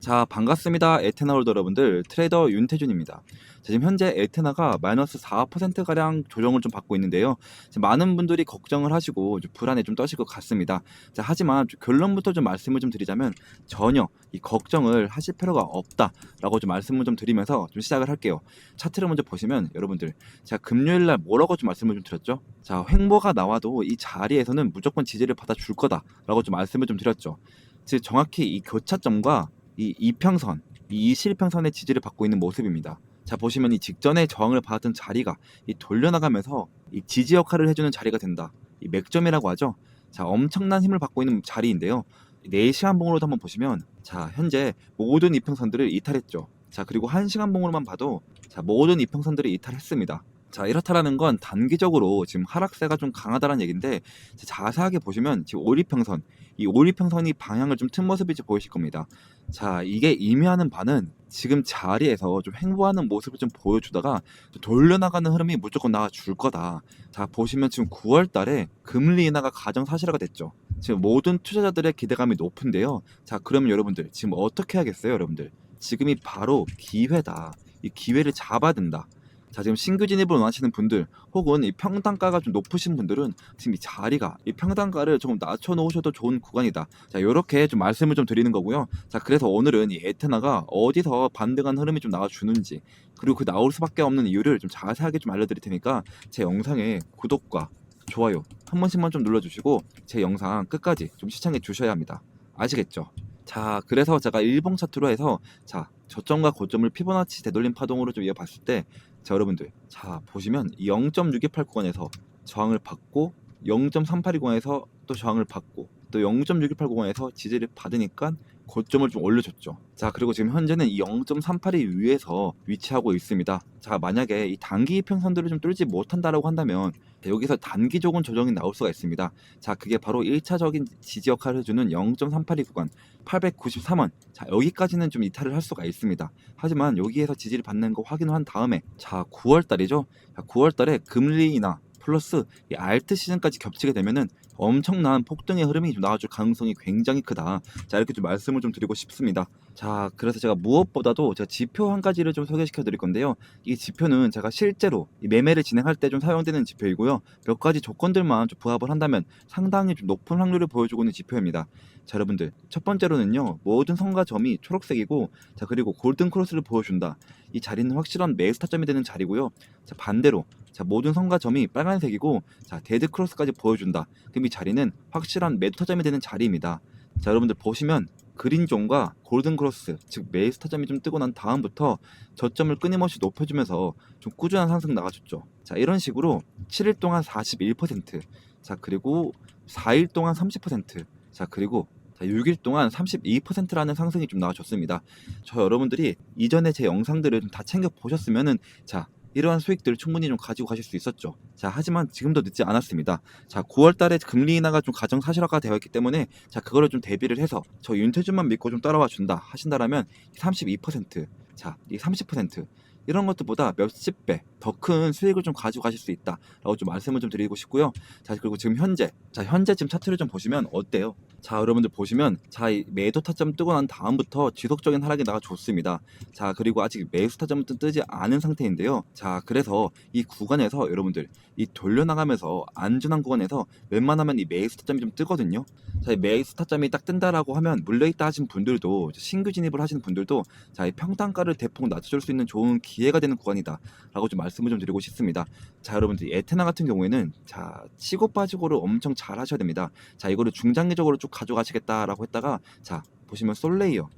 자, 반갑습니다. 에테나 홀더 여러분들, 트레이더 윤태준입니다. 자, 지금 현재 에테나가 마이너스 4%가량 조정을 좀 받고 있는데요. 지금 많은 분들이 걱정을 하시고 좀 불안에 좀 떠실 것 같습니다. 자, 하지만 좀 결론부터 좀 말씀을 좀 드리자면 전혀 이 걱정을 하실 필요가 없다라고 좀 말씀을 좀 드리면서 좀 시작을 할게요. 차트를 먼저 보시면 여러분들, 제가 금요일 날 뭐라고 좀 말씀을 좀 드렸죠? 자, 횡보가 나와도 이 자리에서는 무조건 지지를 받아줄 거다라고 좀 말씀을 좀 드렸죠. 즉 정확히 이 교차점과 이 이평선, 이 이실평선의 지지를 받고 있는 모습입니다. 자, 보시면 이 직전에 저항을 받았던 자리가 이 돌려나가면서 이 지지 역할을 해주는 자리가 된다. 이 맥점이라고 하죠. 자, 엄청난 힘을 받고 있는 자리인데요. 4시간 봉으로도 한번 보시면, 자, 현재 모든 이평선들을 이탈했죠. 자, 그리고 1시간 봉으로만 봐도, 자, 모든 이평선들을 이탈했습니다. 자, 이렇다라는 건 단기적으로 지금 하락세가 좀 강하다는 얘기인데, 자세하게 보시면 지금 오리평선, 이 오리평선이 방향을 좀 튼 모습이 보이실 겁니다. 자, 이게 의미하는 바는 지금 자리에서 좀 횡보하는 모습을 좀 보여주다가 돌려나가는 흐름이 무조건 나와줄 거다. 자, 보시면 지금 9월 달에 금리 인하가 가정사실화가 됐죠. 지금 모든 투자자들의 기대감이 높은데요. 자, 그러면 여러분들 지금 어떻게 하겠어요, 여러분들? 지금이 바로 기회다. 이 기회를 잡아야 된다. 자, 지금 신규 진입을 원하시는 분들 혹은 이 평단가가 좀 높으신 분들은 지금 이 자리가 이 평단가를 조금 낮춰 놓으셔도 좋은 구간이다. 자, 이렇게 좀 말씀을 좀 드리는 거고요. 자, 그래서 오늘은 이 에테나가 어디서 반등한 흐름이 좀 나와주는지, 그리고 그 나올 수밖에 없는 이유를 좀 자세하게 좀 알려드릴 테니까 제 영상에 구독과 좋아요 한 번씩만 좀 눌러주시고 제 영상 끝까지 좀 시청해 주셔야 합니다. 아시겠죠? 자, 그래서 제가 일봉 차트로 해서, 자, 저점과 고점을 피보나치 되돌림 파동으로 좀 이어봤을 때, 자, 여러분들, 자, 보시면 0.628 구간에서 저항을 받고 0.382 구간에서 또 저항을 받고 또 0.618 구간에서 지지를 받으니까 고점을 좀 올려줬죠. 자, 그리고 지금 현재는 이 0.382 위에서 위치하고 있습니다. 자, 만약에 이 단기 이평선들을 좀 뚫지 못한다라고 한다면 여기서 단기적인 조정이 나올 수가 있습니다. 자, 그게 바로 1차적인 지지 역할을 해주는 0.382 구간 893원. 자, 여기까지는 좀 이탈을 할 수가 있습니다. 하지만 여기에서 지지를 받는 거 확인을 한 다음에, 자, 9월 달이죠. 자, 9월 달에 금리 인하 플러스 이 알트 시즌까지 겹치게 되면은 엄청난 폭등의 흐름이 좀 나와줄 가능성이 굉장히 크다. 자, 이렇게 좀 말씀을 좀 드리고 싶습니다. 자, 그래서 제가 무엇보다도 제가 지표 한 가지를 좀 소개시켜 드릴 건데요. 이 지표는 제가 실제로 이 매매를 진행할 때 좀 사용되는 지표이고요. 몇 가지 조건들만 좀 부합을 한다면 상당히 좀 높은 확률을 보여주고 있는 지표입니다. 자, 여러분들, 첫 번째로는요, 모든 선과 점이 초록색이고, 자, 그리고 골든 크로스를 보여준다. 이 자리는 확실한 매수 타점이 되는 자리고요. 자, 반대로, 자, 모든 선과 점이 빨간색이고, 자, 데드 크로스까지 보여준다. 그럼 이 자리는 확실한 매도 타점이 되는 자리입니다. 자, 여러분들 보시면 그린존과 골든 크로스, 즉 매수 타점이 좀 뜨고 난 다음부터 저점을 끊임없이 높여주면서 좀 꾸준한 상승 나가줬죠. 자, 이런 식으로 7일 동안 41%, 자, 그리고 4일 동안 30%, 자, 그리고, 자, 6일 동안 32%라는 상승이 좀 나와줬습니다. 저 여러분들이 이전에 제 영상들을 좀 다 챙겨 보셨으면은, 자, 이러한 수익들을 충분히 좀 가지고 가실 수 있었죠. 자, 하지만 지금도 늦지 않았습니다. 자, 9월 달에 금리 인하가 좀 가정사실화가 되어 있기 때문에, 자, 그거를 좀 대비를 해서 저 윤태준만 믿고 좀 따라와 준다 하신다라면 32%, 자, 이 30%, 이런 것들보다 몇십 배 더 큰 수익을 좀 가지고 가실 수 있다라고 좀 말씀을 좀 드리고 싶고요. 자, 그리고 지금 현재, 자, 현재 지금 차트를 좀 보시면 어때요? 자, 여러분들 보시면, 자, 이 매도 타점 뜨고 난 다음부터 지속적인 하락이 나가 좋습니다. 자, 그리고 아직 매수 타점은 뜨지 않은 상태인데요. 자, 그래서 이 구간에서 여러분들, 이 돌려나가면서 안전한 구간에서 웬만하면 이 매수 타점이 좀 뜨거든요. 자, 이 매수 타점이 딱 뜬다라고 하면 물려있다 하신 분들도, 신규 진입을 하시는 분들도, 자, 이 평단가를 대폭 낮춰줄 수 있는 좋은 기회가 되는 구간이다 라고 좀 말씀을 좀 드리고 싶습니다. 자, 여러분들, 에테나 같은 경우에는, 자, 치고 빠지고를 엄청 잘 하셔야 됩니다. 자, 이거를 중장기적으로 쭉 가져가시겠다라고 했다가, 자, 보시면 솔레이어,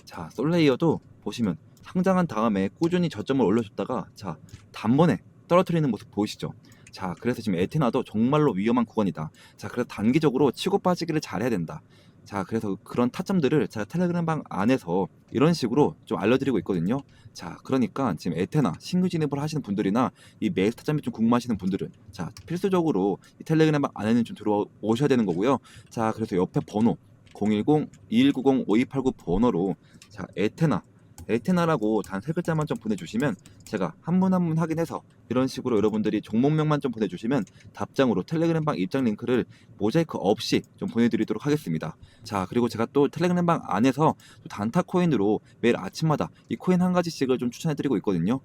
자, 솔레이어도 보시면 상장한 다음에 꾸준히 저점을 올려줬다가, 자, 단번에 떨어뜨리는 모습 보이시죠? 자, 그래서 지금 에테나도 정말로 위험한 구간이다. 자, 그래서 단기적으로 치고 빠지기를 잘해야 된다. 자, 그래서 그런 타점들을 제가 텔레그램방 안에서 이런 식으로 좀 알려드리고 있거든요. 자, 그러니까 지금 에테나 신규 진입을 하시는 분들이나 이 매수 타점이 좀 궁금하시는 분들은, 자, 필수적으로 이 텔레그램방 안에는 좀 들어오셔야 되는 거고요. 자, 그래서 옆에 번호 010-2190-5289 번호로, 자, 에테나 에테나라고 단 3글자만 좀 보내주시면 제가 한 분 한 분 확인해서 이런 식으로 여러분들이 종목명만 좀 보내주시면 답장으로 텔레그램방 입장 링크를 모자이크 없이 좀 보내드리도록 하겠습니다. 자, 그리고 제가 또 텔레그램방 안에서 또 단타 코인으로 매일 아침마다 이 코인 한 가지씩을 좀 추천해드리고 있거든요.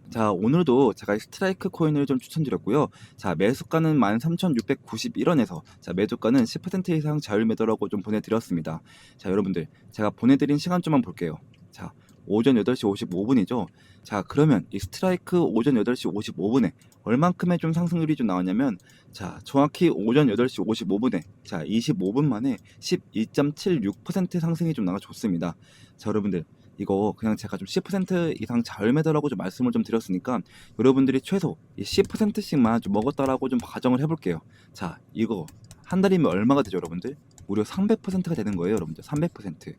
자, 오늘도 제가 스트라이크 코인을 좀 추천드렸고요. 자, 매수가는 13,691원에서 자, 매도가는 10% 이상 자율 매도라고 좀 보내드렸습니다. 자, 여러분들 제가 보내드린 시간 좀만 볼게요. 자, 오전 8시 55분이죠. 자, 그러면 이 스트라이크 오전 8시 55분에 얼만큼의 좀 상승률이 좀 나왔냐면, 자, 정확히 오전 8시 55분에 자, 25분 만에 12.76% 상승이 좀 나와줬습니다. 자, 여러분들 이거 그냥 제가 좀 10% 이상 자율 매도라고 좀 말씀을 좀 드렸으니까 여러분들이 최소 10%씩만 좀 먹었다라고 좀 가정을 해볼게요. 자, 이거 한 달이면 얼마가 되죠, 여러분들? 무려 300%가 되는 거예요, 여러분들. 300%.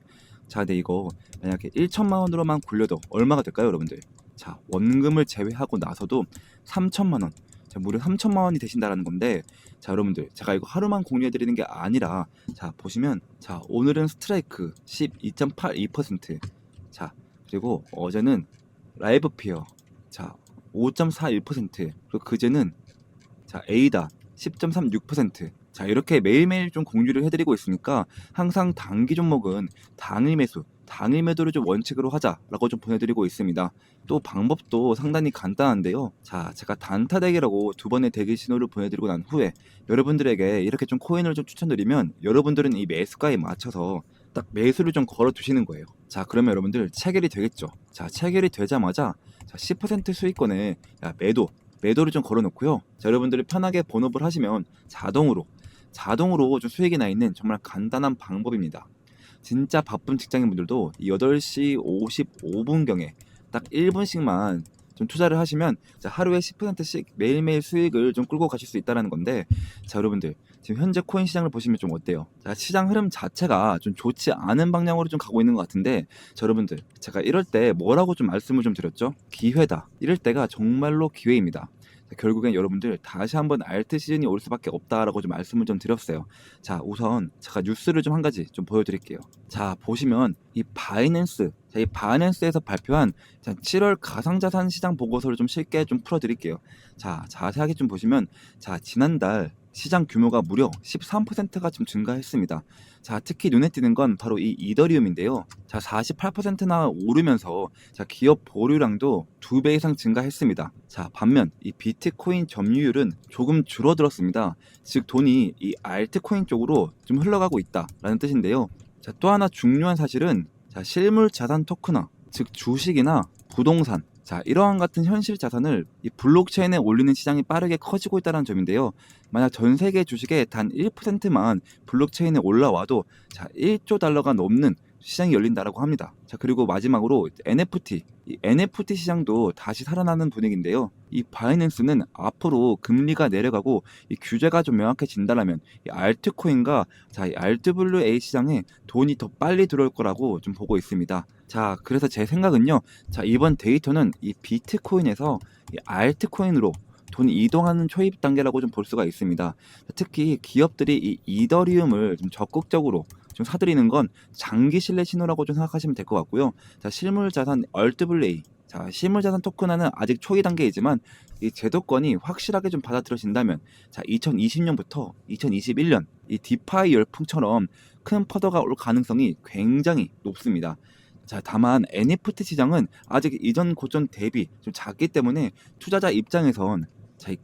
자, 근데 이거 만약에 1천만 원으로만 굴려도 얼마가 될까요, 여러분들? 자, 원금을 제외하고 나서도 3천만 원. 자, 무려 3천만 원이 되신다라는 건데, 자, 여러분들 제가 이거 하루만 공유해 드리는 게 아니라, 자, 보시면, 자, 오늘은 스트라이크 12.82%. 자, 그리고 어제는 라이브 피어 자 5.41%, 그리고 그제는 자 에이다 10.36%. 자, 이렇게 매일매일 좀 공유를 해드리고 있으니까 항상 단기 종목은 당일 매수 당일 매도를 좀 원칙으로 하자라고 좀 보내드리고 있습니다. 또 방법도 상당히 간단한데요. 자, 제가 단타 대기라고 2번의 대기 신호를 보내드리고 난 후에 여러분들에게 이렇게 좀 코인을 좀 추천드리면 여러분들은 이 매수가에 맞춰서 딱 매수를 좀 걸어 두시는 거예요. 자, 그러면 여러분들 체결이 되겠죠. 자, 체결이 되자마자 자, 10% 수익권에 매도를 좀 걸어 놓고요. 자, 여러분들이 편하게 본업을 하시면 자동으로 좀 수익이 나 있는 정말 간단한 방법입니다. 진짜 바쁜 직장인분들도 8시 55분경에 딱 1분씩만 좀 투자를 하시면 자, 하루에 10%씩 매일매일 수익을 좀 끌고 가실 수 있다는 건데, 자, 여러분들 지금 현재 코인 시장을 보시면 좀 어때요? 자, 시장 흐름 자체가 좀 좋지 않은 방향으로 좀 가고 있는 것 같은데, 자, 여러분들 제가 이럴 때 뭐라고 좀 말씀을 좀 드렸죠? 기회다. 이럴 때가 정말로 기회입니다. 자, 결국엔 여러분들 다시 한번 알트 시즌이 올 수밖에 없다라고 좀 말씀을 좀 드렸어요. 자, 우선 제가 뉴스를 좀 한 가지 좀 보여드릴게요. 자, 보시면 이 바이낸스에서 발표한 7월 가상자산 시장 보고서를 좀 쉽게 좀 풀어드릴게요. 자, 자세하게 좀 보시면, 자, 지난달 시장 규모가 무려 13%가 좀 증가했습니다. 자, 특히 눈에 띄는 건 바로 이 이더리움인데요. 자, 48%나 오르면서 자, 기업 보유량도 2배 이상 증가했습니다. 자, 반면 이 비트코인 점유율은 조금 줄어들었습니다. 즉 돈이 이 알트코인 쪽으로 좀 흘러가고 있다라는 뜻인데요. 자, 또 하나 중요한 사실은 자, 실물 자산 토큰화, 즉 주식이나 부동산, 자, 이러한 같은 현실 자산을 이 블록체인에 올리는 시장이 빠르게 커지고 있다는 점인데요. 만약 전 세계 주식의 단 1%만 블록체인에 올라와도 자, 1조 달러가 넘는 시장이 열린다라고 합니다. 자, 그리고 마지막으로 NFT, 이 NFT 시장도 다시 살아나는 분위기인데요. 이 바이낸스는 앞으로 금리가 내려가고 이 규제가 좀 명확해진다면 이 알트코인과 자, 이 RWA 시장에 돈이 더 빨리 들어올 거라고 좀 보고 있습니다. 자, 그래서 제 생각은요. 자, 이번 데이터는 이 비트코인에서 이 알트코인으로 돈이 이동하는 초입 단계라고 좀 볼 수가 있습니다. 특히 기업들이 이 이더리움을 좀 적극적으로 좀 사들이는 건 장기 신뢰 신호라고 좀 생각하시면 될 것 같고요. 자, 실물자산 RWA, 자, 실물자산 토큰화는 아직 초기 단계이지만 이 제도권이 확실하게 좀 받아들여진다면 자, 2020년부터 2021년 이 디파이 열풍처럼 큰 퍼더가 올 가능성이 굉장히 높습니다. 자, 다만 NFT 시장은 아직 이전 고점 대비 좀 작기 때문에 투자자 입장에선 자, 이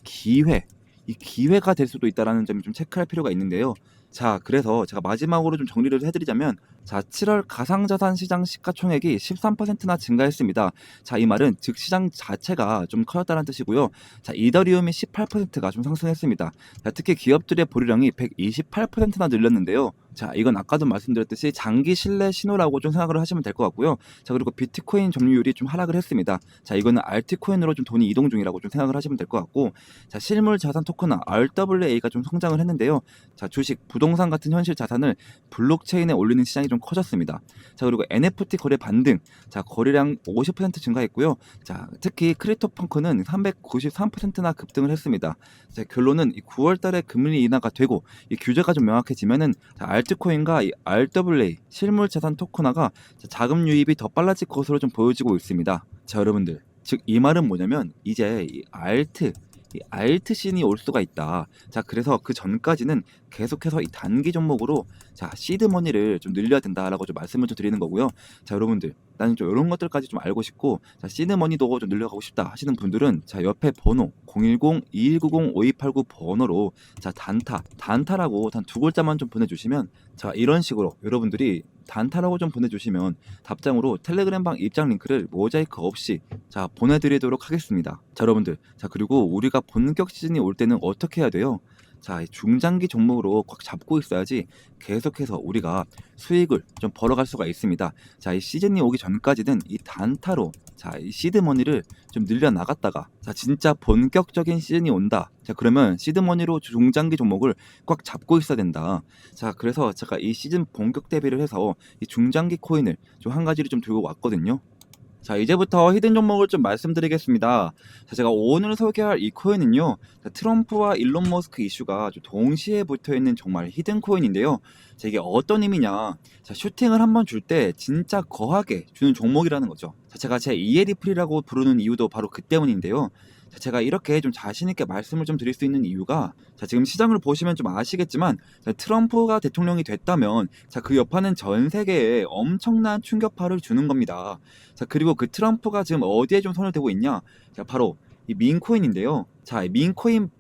기회가 될 수도 있다라는 점을 좀 체크할 필요가 있는데요. 자, 그래서 제가 마지막으로 좀 정리를 해드리자면, 자, 7월 가상자산 시장 시가총액이 13%나 증가했습니다. 자, 이 말은 즉 시장 자체가 좀 커졌다는 뜻이고요. 자, 이더리움이 18%가 좀 상승했습니다. 자, 특히 기업들의 보유량이 128%나 늘렸는데요. 자, 이건 아까도 말씀드렸듯이 장기 신뢰 신호라고 좀 생각을 하시면 될 것 같고요. 자, 그리고 비트코인 점유율이 좀 하락을 했습니다. 자, 이거는 알트코인으로 좀 돈이 이동 중이라고 좀 생각을 하시면 될 것 같고, 자, 실물 자산 토큰화 RWA가 좀 성장을 했는데요. 자, 주식, 부동산 같은 현실 자산을 블록체인에 올리는 시장이 좀 좀 커졌습니다. 자, 그리고 NFT 거래 반등, 자, 거래량 50% 증가했고요. 자, 특히 크립토펑크는 393%나 급등을 했습니다. 자, 결론은 9월 달에 금리 인하가 되고 이 규제가 좀 명확해지면은 자, 알트코인과 이 RWA 실물 자산 토큰화가 자금 유입이 더 빨라질 것으로 좀 보여지고 있습니다. 자, 여러분들, 즉 이 말은 뭐냐면 이제 이 알트 씬이 올 수가 있다. 자, 그래서 그 전까지는 계속해서 이 단기 종목으로 자, 시드 머니를 좀 늘려야 된다라고 좀 말씀을 좀 드리는 거고요. 자, 여러분들, 나는 좀 이런 것들까지 좀 알고 싶고, 자, 시드 머니도 좀 늘려가고 싶다 하시는 분들은 자, 옆에 번호 010-2190-5289 번호로 자, 단타라고 단 두 글자만 좀 보내주시면 자, 이런 식으로 여러분들이 단타라고 좀 보내주시면 답장으로 텔레그램방 입장 링크를 모자이크 없이 자, 보내드리도록 하겠습니다. 자, 여러분들, 자, 그리고 우리가 본격 시즌이 올 때는 어떻게 해야 돼요? 자, 이 중장기 종목으로 꽉 잡고 있어야지 계속해서 우리가 수익을 좀 벌어갈 수가 있습니다. 자, 이 시즌이 오기 전까지는 이 단타로 자, 이 시드머니를 좀 늘려 나갔다가 자, 진짜 본격적인 시즌이 온다. 자, 그러면 시드머니로 중장기 종목을 꽉 잡고 있어야 된다. 자, 그래서 제가 이 시즌 본격 대비를 해서 이 중장기 코인을 좀 한 가지를 좀 들고 왔거든요. 자, 이제부터 히든 종목을 좀 말씀드리겠습니다. 자, 제가 오늘 소개할 이 코인은요, 자, 트럼프와 일론 머스크 이슈가 좀 동시에 붙어 있는 정말 히든 코인인데요. 자, 이게 어떤 의미냐? 자, 슈팅을 한번 줄 때 진짜 거하게 주는 종목이라는 거죠. 자, 제가 제 이에리플이라고 부르는 이유도 바로 그 때문인데요. 자, 제가 이렇게 좀 자신있게 말씀을 좀 드릴 수 있는 이유가 자, 지금 시장을 보시면 좀 아시겠지만 자, 트럼프가 대통령이 됐다면 자, 그 여파는 전 세계에 엄청난 충격파를 주는 겁니다. 자, 그리고 그 트럼프가 지금 어디에 좀 손을 대고 있냐? 자, 바로 이 민코인인데요. 자, 이 민코인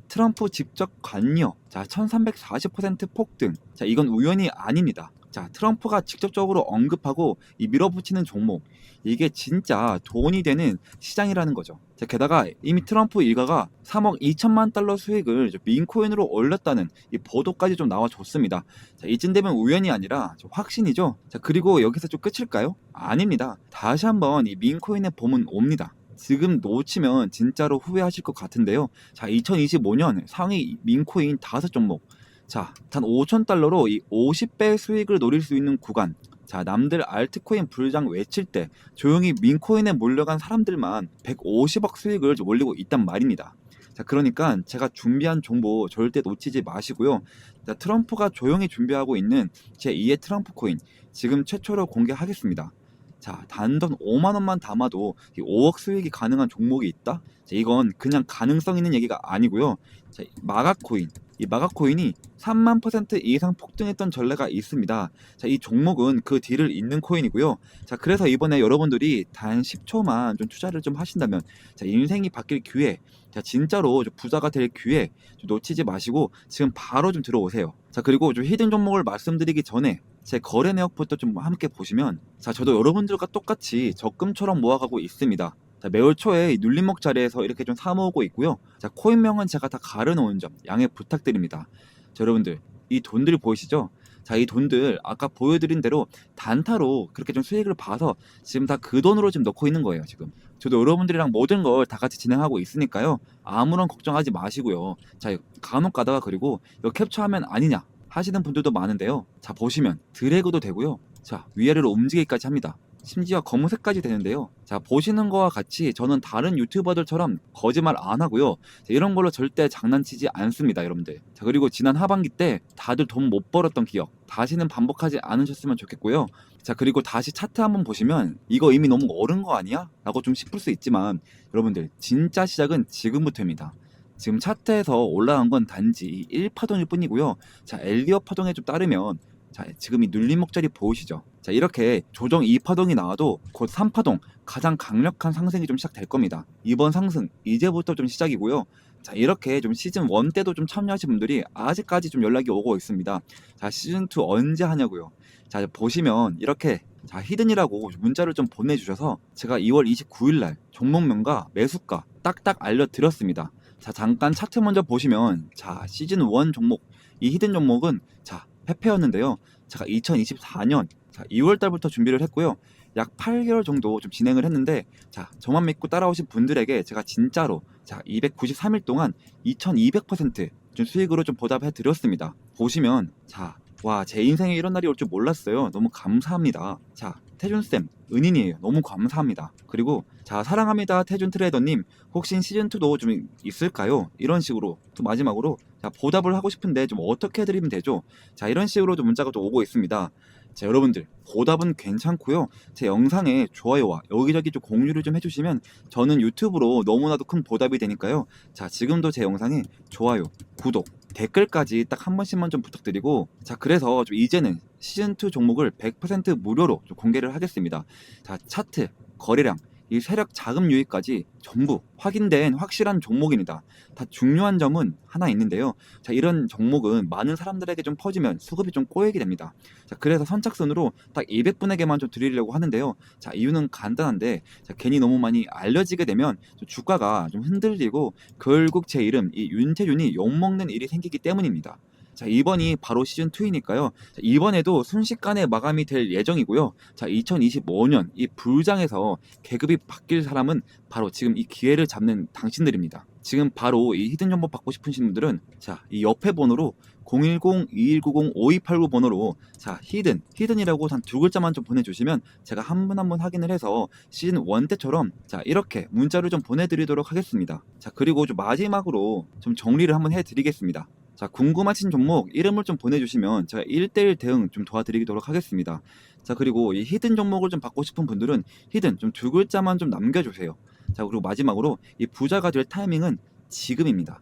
트럼프 직접 관여, 자, 1340% 폭등. 자, 이건 우연이 아닙니다. 자, 트럼프가 직접적으로 언급하고 이 밀어붙이는 종목. 이게 진짜 돈이 되는 시장이라는 거죠. 자, 게다가 이미 트럼프 일가가 3억 2천만 달러 수익을 민코인으로 올렸다는 이 보도까지 좀 나와줬습니다. 자, 이쯤 되면 우연이 아니라 좀 확신이죠. 자, 그리고 여기서 좀 끝일까요? 아닙니다. 다시 한번 이 민코인의 봄은 옵니다. 지금 놓치면 진짜로 후회하실 것 같은데요. 자, 2025년 상위 민코인 5종목. 자, 단 5,000달러로 이 50배 수익을 노릴 수 있는 구간. 자, 남들 알트코인 불장 외칠 때 조용히 민코인에 몰려간 사람들만 150억 수익을 올리고 있단 말입니다. 자, 그러니까 제가 준비한 정보 절대 놓치지 마시고요. 자, 트럼프가 조용히 준비하고 있는 제2의 트럼프 코인 지금 최초로 공개하겠습니다. 자, 단돈 5만 원만 담아도 5억 수익이 가능한 종목이 있다? 자, 이건 그냥 가능성 있는 얘기가 아니고요. 자, 마가코인. 이 마가코인이 3만 % 이상 폭등했던 전례가 있습니다. 자, 이 종목은 그 뒤를 잇는 코인이고요. 자, 그래서 이번에 여러분들이 단 10초만 좀 투자를 좀 하신다면, 자, 인생이 바뀔 기회, 자, 진짜로 좀 부자가 될 기회 좀 놓치지 마시고 지금 바로 좀 들어오세요. 자, 그리고 좀 히든 종목을 말씀드리기 전에 제 거래 내역부터 좀 함께 보시면, 자, 저도 여러분들과 똑같이 적금처럼 모아가고 있습니다. 자, 매월 초에 눌림목 자리에서 이렇게 좀 사모으고 있고요. 자, 코인명은 제가 다 가려놓은 점 양해 부탁드립니다. 자, 여러분들, 이 돈들 보이시죠? 자, 이 돈들 아까 보여드린 대로 단타로 그렇게 좀 수익을 봐서 지금 다 그 돈으로 지금 넣고 있는 거예요, 지금. 저도 여러분들이랑 모든 걸 다 같이 진행하고 있으니까요. 아무런 걱정하지 마시고요. 자, 간혹 가다가 그리고 이거 캡처하면 아니냐 하시는 분들도 많은데요. 자, 보시면 드래그도 되고요. 자, 위아래로 움직이기까지 합니다. 심지어 검은색까지 되는데요. 자, 보시는 거와 같이 저는 다른 유튜버들처럼 거짓말 안 하고요. 자, 이런 걸로 절대 장난치지 않습니다, 여러분들. 자, 그리고 지난 하반기 때 다들 돈 못 벌었던 기억 다시는 반복하지 않으셨으면 좋겠고요. 자, 그리고 다시 차트 한번 보시면 이거 이미 너무 어른 거 아니야? 라고 좀 싶을 수 있지만 여러분들, 진짜 시작은 지금부터입니다. 지금 차트에서 올라간 건 단지 1파동일 뿐이고요. 자, 엘리엇 파동에 좀 따르면 자, 지금 이 눌림목 자리 보이시죠? 자, 이렇게 조정 2파동이 나와도 곧 3파동 가장 강력한 상승이 좀 시작될 겁니다. 이번 상승 이제부터 좀 시작이고요. 자, 이렇게 좀 시즌 1 때도 좀 참여하신 분들이 아직까지 좀 연락이 오고 있습니다. 자, 시즌 2 언제 하냐고요. 자, 보시면 이렇게 자, 히든이라고 문자를 좀 보내주셔서 제가 2월 29일 날 종목명과 매수가 딱딱 알려드렸습니다. 자, 잠깐 차트 먼저 보시면 자, 시즌 1 종목 이 히든 종목은 자, 페페였는데요. 제가 2024년 2월 달부터 준비를 했고요. 약 8개월 정도 좀 진행을 했는데 자, 저만 믿고 따라오신 분들에게 제가 진짜로 자, 293일 동안 2200% 좀 수익으로 좀 보답해 드렸습니다. 보시면 자, 와, 제 인생에 이런 날이 올 줄 몰랐어요. 너무 감사합니다. 자, 태준쌤, 은인이에요. 너무 감사합니다. 그리고, 자, 사랑합니다. 태준 트레이더님, 혹시 시즌2도 좀 있을까요? 이런 식으로, 또 마지막으로, 자, 보답을 하고 싶은데 좀 어떻게 해드리면 되죠? 자, 이런 식으로 좀 문자가 또 오고 있습니다. 자, 여러분들, 보답은 괜찮고요. 제 영상에 좋아요와 여기저기 좀 공유를 좀 해주시면 저는 유튜브로 너무나도 큰 보답이 되니까요. 자, 지금도 제 영상에 좋아요, 구독, 댓글까지 딱 한 번씩만 좀 부탁드리고, 자, 그래서 좀 이제는 시즌2 종목을 100% 무료로 좀 공개를 하겠습니다. 자, 차트, 거래량, 이 세력 자금 유입까지 전부 확인된 확실한 종목입니다. 다 중요한 점은 하나 있는데요. 자, 이런 종목은 많은 사람들에게 좀 퍼지면 수급이 좀 꼬이게 됩니다. 자, 그래서 선착순으로 딱 200분에게만 좀 드리려고 하는데요. 자, 이유는 간단한데, 자, 괜히 너무 많이 알려지게 되면 좀 주가가 좀 흔들리고 결국 제 이름 이 윤태준이 욕먹는 일이 생기기 때문입니다. 자, 이번이 바로 시즌2이니까요. 자, 이번에도 순식간에 마감이 될 예정이고요. 자, 2025년 이 불장에서 계급이 바뀔 사람은 바로 지금 이 기회를 잡는 당신들입니다. 지금 바로 이 히든 정보 받고 싶으신 분들은, 자, 이 옆에 번호로 010-2190-5289 번호로, 자, 히든이라고 단 두 글자만 좀 보내주시면 제가 한 분 한 분 확인을 해서 시즌 1 때처럼, 자, 이렇게 문자를 좀 보내드리도록 하겠습니다. 자, 그리고 좀 마지막으로 좀 정리를 한번 해드리겠습니다. 자, 궁금하신 종목 이름을 좀 보내주시면 제가 1대1 대응 좀 도와드리도록 하겠습니다. 자, 그리고 이 히든 종목을 좀 받고 싶은 분들은 히든 좀 두 글자만 좀 남겨주세요. 자, 그리고 마지막으로 이 부자가 될 타이밍은 지금입니다.